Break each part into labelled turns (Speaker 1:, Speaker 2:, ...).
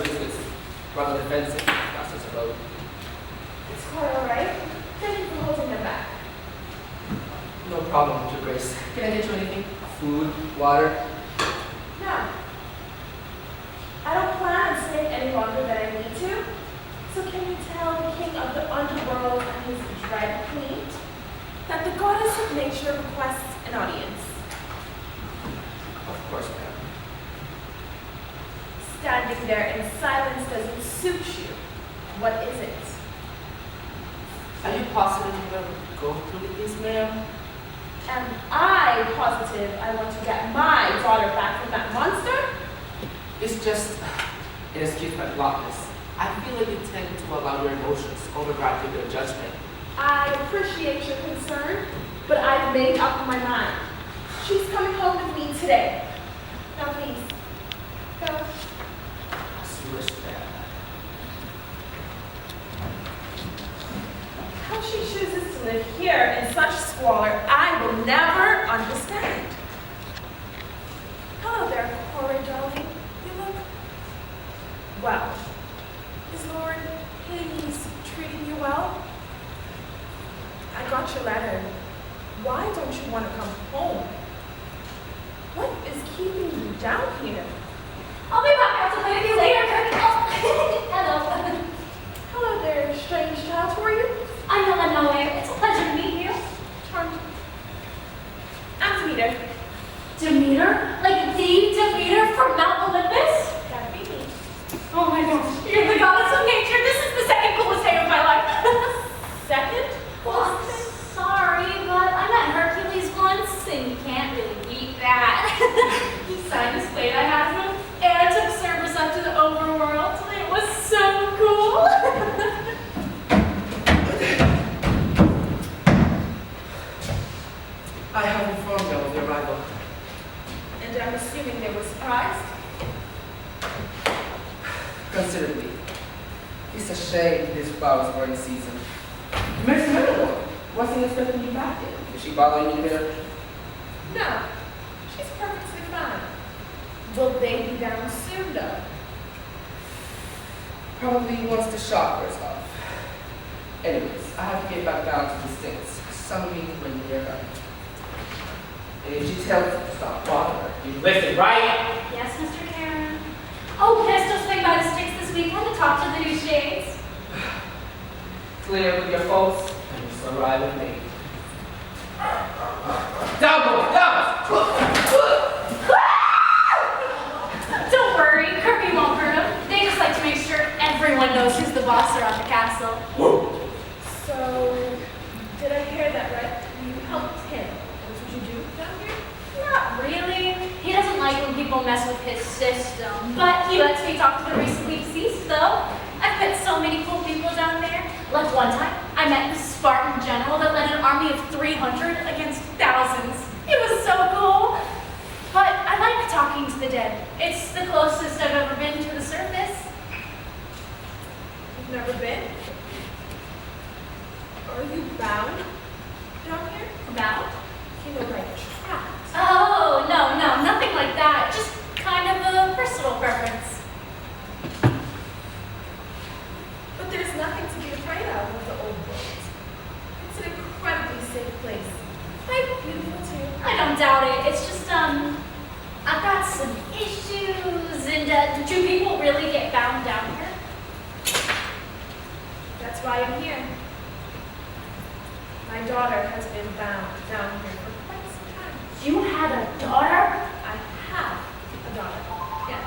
Speaker 1: just was rather defensive. That's just a road.
Speaker 2: It's quite all right. Thank you for holding them back.
Speaker 1: No problem, Your Grace. Can I get you anything? Food, water?
Speaker 2: No. I don't plan on staying any longer than I need to. So can you tell the king of the underworld and his dread queen that the goddess of nature requests an audience?
Speaker 1: Of course, ma'am.
Speaker 2: Standing there in silence doesn't suit you. What is it?
Speaker 1: Are you positive you're going to go through with this, ma'am?
Speaker 2: Am I positive I want to get my daughter back from that monster?
Speaker 1: It's just an excuse my bluntness. I feel like you tend to allow your emotions override your judgment.
Speaker 2: I appreciate your concern, but I've made up my mind. She's coming home with me today. Now please, go.
Speaker 1: As you wish, ma'am.
Speaker 2: How she chooses to live here in such squalor, I will never understand. Hello there, Kore, darling. You look well. Is Lord Hades treating you well? I got your letter. Why don't you want to come home? What is keeping you down here?
Speaker 3: I'll be back after play with you later. Oh, hello.
Speaker 2: Hello there, strange child. Who are you?
Speaker 3: I'm Helen Nowhere. It's a pleasure to meet you.
Speaker 2: Charmed. I'm Demeter.
Speaker 3: Demeter? Like the Demeter from Mount Olympus?
Speaker 2: That'd be me.
Speaker 3: Oh my gosh, you're the goddess of nature. This is the second coolest day of my life.
Speaker 2: Second?
Speaker 3: Well, I'm sorry, but I met Hercules once, and you can't really beat that. He signed his fate I had him, and took Cerberus up to the overworld. It was so cool.
Speaker 1: I have informed them of your arrival.
Speaker 2: And I'm assuming they were surprised?
Speaker 1: Considerably. It's a shame these flowers were in season. Miss Miller, wasn't expecting you back yet. Is she bothering you there?
Speaker 2: No. She's perfectly fine. Will they be down soon, though?
Speaker 1: Probably wants to shop herself. Anyways, I have to get back down to the States. Some meeting when you're done. And if she tells you to stop bothering her, you listen, right?
Speaker 3: Yes, Mr. Karen. Oh, can I still swing by the sticks this weekend to talk to the new shades?
Speaker 1: Clear with your folks, and you shall ride with me. Down, boy, down!
Speaker 3: Don't worry, Kirby won't hurt him. They just like to make sure everyone knows who's the boss around the castle.
Speaker 1: Whoa!
Speaker 2: So, did I hear that right? You helped him. That's what you do down here?
Speaker 3: Not really. He doesn't like when people mess with his system. But he lets me talk to the recently deceased, though. I've met so many cool people down there. Like one time, I met this Spartan general that led an army of 300 against thousands. It was so cool. But I like talking to the dead. It's the closest I've ever been to the surface.
Speaker 2: You've never been? Are you bound down here?
Speaker 3: Bound?
Speaker 2: You know, like trapped.
Speaker 3: Oh, no, nothing like that. Just kind of a personal preference.
Speaker 2: But there's nothing to be afraid of with the old world. It's an incredibly safe place. Quite beautiful too.
Speaker 3: I don't doubt it. It's just, I've got some issues, and do people really get bound down here?
Speaker 2: That's why I'm here. My daughter has been bound down here for quite some time.
Speaker 3: You had a daughter?
Speaker 2: I have a daughter, yes.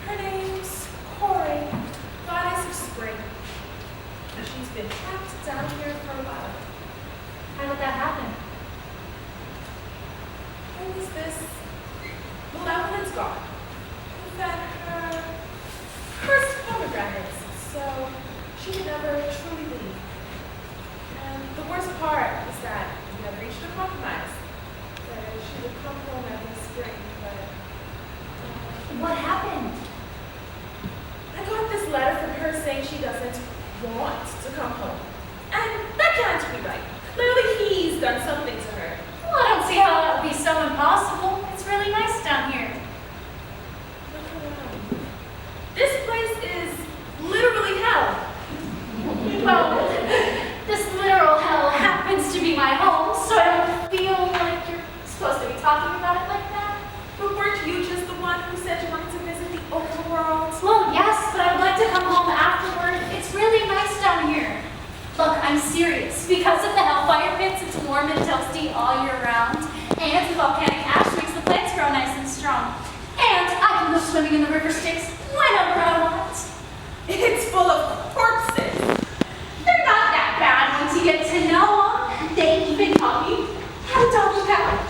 Speaker 2: Her name's Kore, goddess of spring. And she's been trapped down here for a while.
Speaker 3: How did that happen?
Speaker 2: There was this malevolent god who fed her first pomegranates, so she could never truly leave. And the worst part is that we have reached a compromise. That she would come home every spring, but
Speaker 3: What happened?
Speaker 2: I got this letter from her saying she doesn't want to come home. And that can't be right. Clearly he's done something to her.
Speaker 3: Well, I don't see how that would be so impossible. It's really nice down here.
Speaker 2: Look around. This place is literally hell.
Speaker 3: Well, this literal hell happens to be my home, so I don't feel like you're supposed to be talking about it like that.
Speaker 2: But weren't you just the one who said you wanted to visit the overworld?
Speaker 3: Well, yes, but I would like to come home afterward. It's really nice down here. Look, I'm serious. Because of the hellfire pits, it's warm and toasty all year round. And the volcanic ash makes the plants grow nice and strong. And I can go swimming in the river Styx whenever I want.
Speaker 2: It's full of corpses.
Speaker 3: They're not that bad once you get to know them. They even taught me how to double out.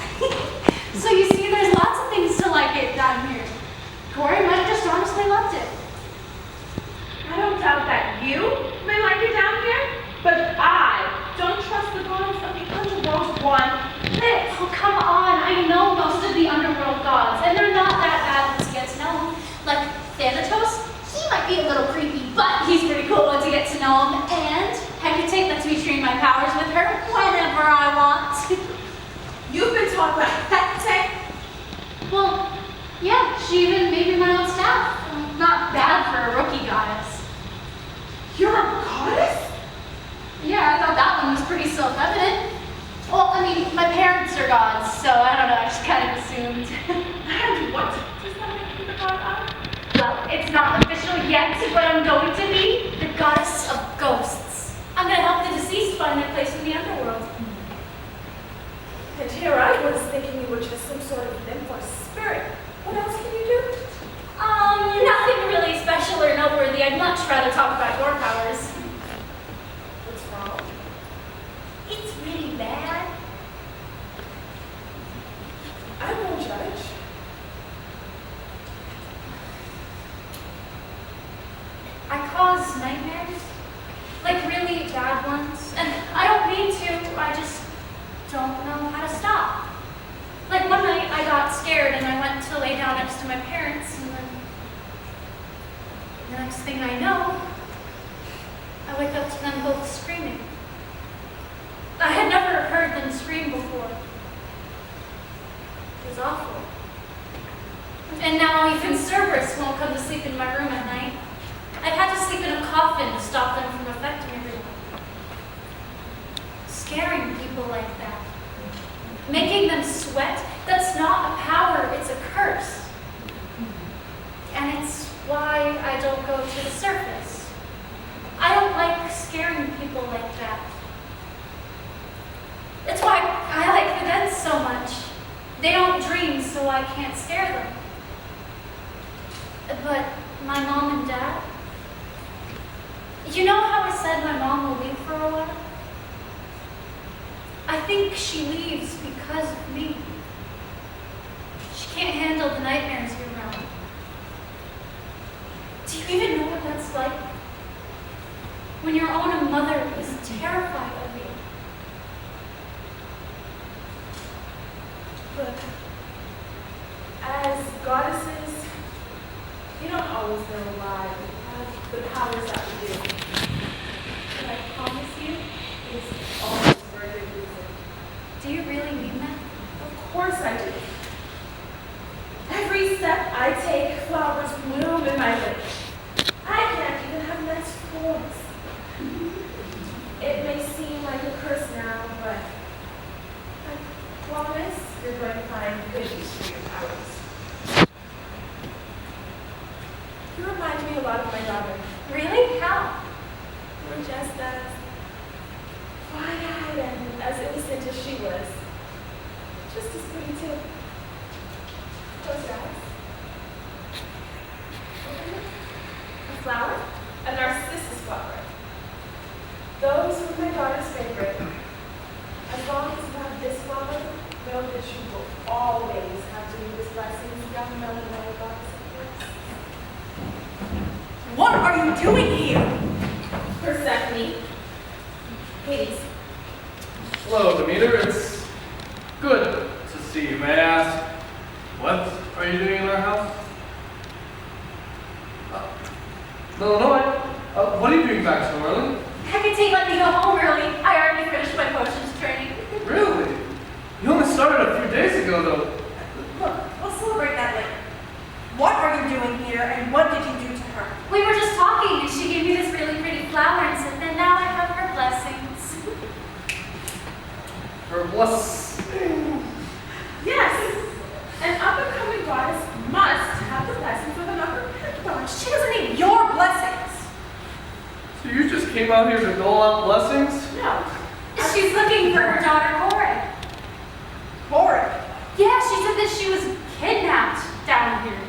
Speaker 3: So you see, there's lots of things to like it down here. Corey might have just honestly loved it.
Speaker 2: I don't doubt that you may like it down here, but I don't trust the gods of the underworld one bit.
Speaker 3: Oh, come on. I know most of the underworld gods, and they're not that bad once you get to know them. Like Thanatos, he might be a little creepy, but he's pretty cool once you get to know him. And Hecate lets me train my powers with her whenever I want.
Speaker 2: You've been taught by Hecate?
Speaker 3: Well, yeah, she even made me my own staff. Not bad for a rookie goddess.
Speaker 2: You're a goddess?
Speaker 3: Yeah, I thought that one was pretty self-evident. Well, I mean, my parents are gods, so I don't know, I just kind of assumed.
Speaker 2: And what does that make you the god of?
Speaker 3: Well, it's not official yet, but I'm going to be the goddess of ghosts. I'm going to help the deceased find their place in the underworld.
Speaker 2: And here I was thinking you were just some sort of nymph or spirit. What else can you do?
Speaker 3: Nothing really special or noteworthy. I'd much rather talk about your powers.
Speaker 2: What's wrong?
Speaker 3: It's really bad.
Speaker 2: I won't judge.
Speaker 3: I cause nightmares. Like really bad ones. And I don't mean to, I just don't know how to stop. Like one night I got scared and I went to lay down next to my parents, and then the next thing I know, I wake up to them both screaming. I had never heard them scream before. It was awful. And now even Cerberus won't come to sleep in my room at night. I've had to sleep in a coffin to stop them from affecting everyone. Scaring people like that. Making them sweat, that's not a power, it's a curse. And it's why I don't go to the surface. I don't like scaring people like that. It's why I like the dead so much. They don't dream, so I can't scare them. But my mom and dad, you know how I said my mom will leave for a while? I think she leaves because of me. She can't handle the nightmares year round. Do you even know what that's like? When your own mother is terrified of you.
Speaker 2: Look, as goddesses, you don't always know why we have the powers that we do. But I promise you, it's always for a good reason.
Speaker 3: Do you really mean that?
Speaker 2: Of course I do. Every step I take, flowers bloom in my village. I can't even have nice forms. It may seem like a curse now, but I promise you're going to find good use for your powers. You remind me a lot of my daughter.
Speaker 3: Really? How?
Speaker 2: You're just as wide-eyed and as innocent as she was. Just as pretty too. Close your eyes. Open it. A flower? A narcissus flower. Those were my daughter's favorite. As long as you have this flower, know that you will always have to use blessings, young melancholy goddess of yours.
Speaker 4: What are you doing here?
Speaker 2: Persephone. Hades.
Speaker 5: Hello, Demeter. It's good to see you. May I ask, what are you doing in our house? What are you doing back so early?
Speaker 3: Hecate let me go home early. I already finished my potions training.
Speaker 5: Really? You only started a few days ago, though.
Speaker 4: Look, we'll celebrate that later. What are you doing here, and what did you do to her?
Speaker 5: Her blessing.
Speaker 2: Yes, an up-and-coming goddess must have the blessings of an upper god. She doesn't need your blessings.
Speaker 5: So you just came out here to dole out blessings?
Speaker 2: No.
Speaker 3: She's looking for her daughter, Kore.
Speaker 2: Kore.
Speaker 3: Yeah, she said that she was kidnapped down here.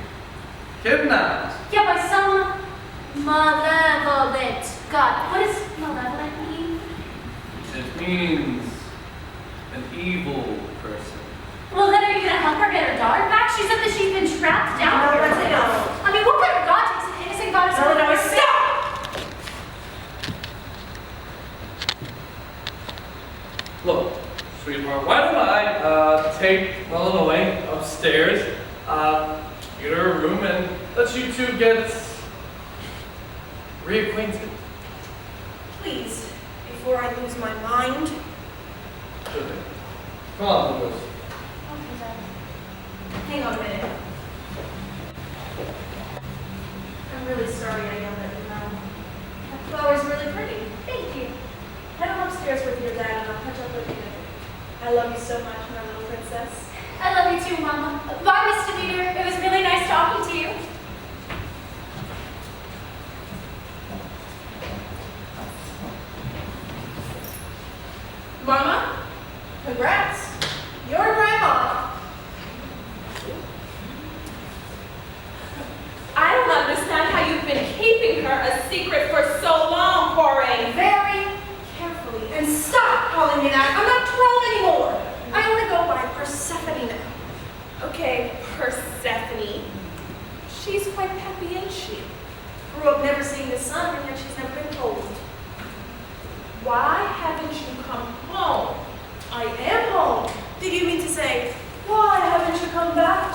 Speaker 5: Kidnapped.
Speaker 3: Yeah, by some malevolent god. What does malevolent mean?
Speaker 5: It means an evil person.
Speaker 3: Well, then are you gonna help her get her daughter back? She said that she's been trapped down
Speaker 2: No,
Speaker 3: here.
Speaker 2: that's enough.
Speaker 3: I mean, what kind of god takes an innocent goddess?
Speaker 2: Stop!
Speaker 5: Look, sweetheart, why don't I take Illinois upstairs, get her a room, and let you two get reacquainted?
Speaker 2: Please, before I lose my mind.
Speaker 5: Sure thing. Come on, Louis.
Speaker 3: Okay, Dad.
Speaker 2: Hang on a minute.
Speaker 3: I'm really sorry I yelled at you, Mom.
Speaker 2: That flower's really pretty.
Speaker 3: Thank you.
Speaker 2: Head on upstairs with your dad and I'll catch up with you. I love you so much, my little princess.
Speaker 3: I love you too, Mama. Bye, Mr. Meter. It was really nice talking to you.
Speaker 2: Mama, congrats. You're a grandma. I don't understand how you've been keeping her a secret for so long, Kore. Very carefully. And stop calling me that. I'm not 12 anymore. I only go by Persephone now. Okay, Persephone. She's quite peppy, ain't she? Grew up never seeing the sun, and yet she's never been cold. Why haven't you come home? I am home. Did you mean to say, why haven't you come back